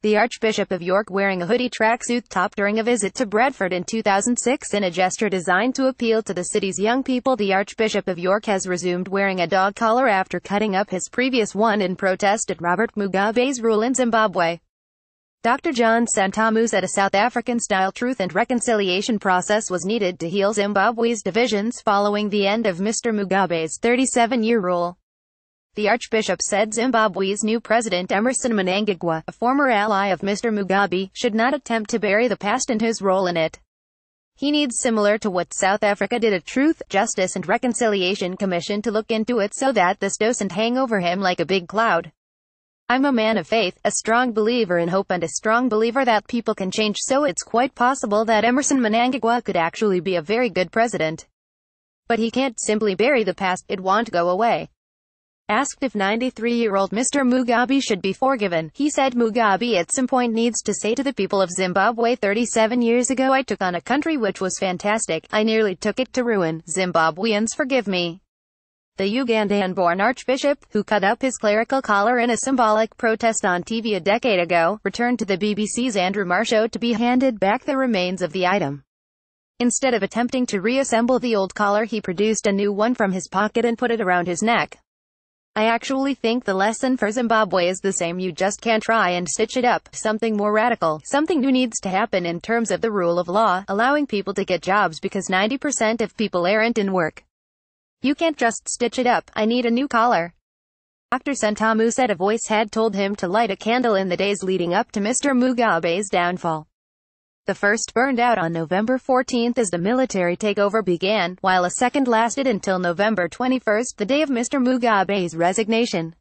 The Archbishop of York wearing a hoodie tracksuit top during a visit to Bradford in 2006 in a gesture designed to appeal to the city's young people. The Archbishop of York has resumed wearing a dog collar after cutting up his previous one in protest at Robert Mugabes' rule in Zimbabwe. Dr. John Sentamu said a South African-style truth and reconciliation process was needed to heal Zimbabwe's divisions following the end of Mr Mugabes' 37-year rule. The Archbishop said Zimbabwe's new president Emmerson Mnan, a former ally of Mr Mugabe, should not attempt to bury the past and his role in it. He needs, similar to what South Africa did, a Truth, Justice and Reconciliation Commission to look into it so that this doesn't hang over him like a big cloud. I'm a man of faith, a strong believer in hope and a strong believer that people can change, so it's quite possible that Emmerson Mnan could actually be a very good president. But he can't simply bury the past, it won't go away. Asked if 93-year-old Mr Mugabe should be forgiven, he said Mugabe at some point needs to say to the people of Zimbabwe, 37 years ago I took on a country which was fantastic, I nearly took it to ruin, Zimbabweans forgive me. The Ugandan-born Archbishop, who cut up his clerical collar in a symbolic protest on TV a decade ago, returned to the BBC's Andrew Marr show to be handed back the remains of the item. Instead of attempting to reassemble the old collar, he produced a new one from his pocket and put it around his neck. I actually think the lesson for Zimbabwe is the same. You just can't try and stitch it up. Something more radical, something new needs to happen in terms of the rule of law, allowing people to get jobs because 90% of people aren't in work. You can't just stitch it up. I need a new collar. Dr. Sentamu said a voice had told him to light a candle in the days leading up to Mr Mugabes' downfall. The first burned out on November 14 as the military takeover began, while a second lasted until November 21, the day of Mr Mugabes' resignation.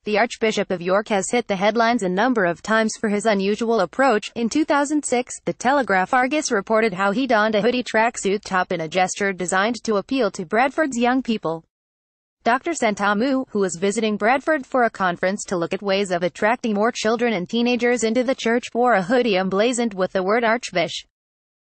The Archbishop of York has hit the headlines a number of times for his unusual approach. In 2006, the Telegraph Argus reported how he donned a hoodie tracksuit top in a gesture designed to appeal to Bradford's young people. Dr. Sentamu, who was visiting Bradford for a conference to look at ways of attracting more children and teenagers into the church, wore a hoodie emblazoned with the word Archbishop.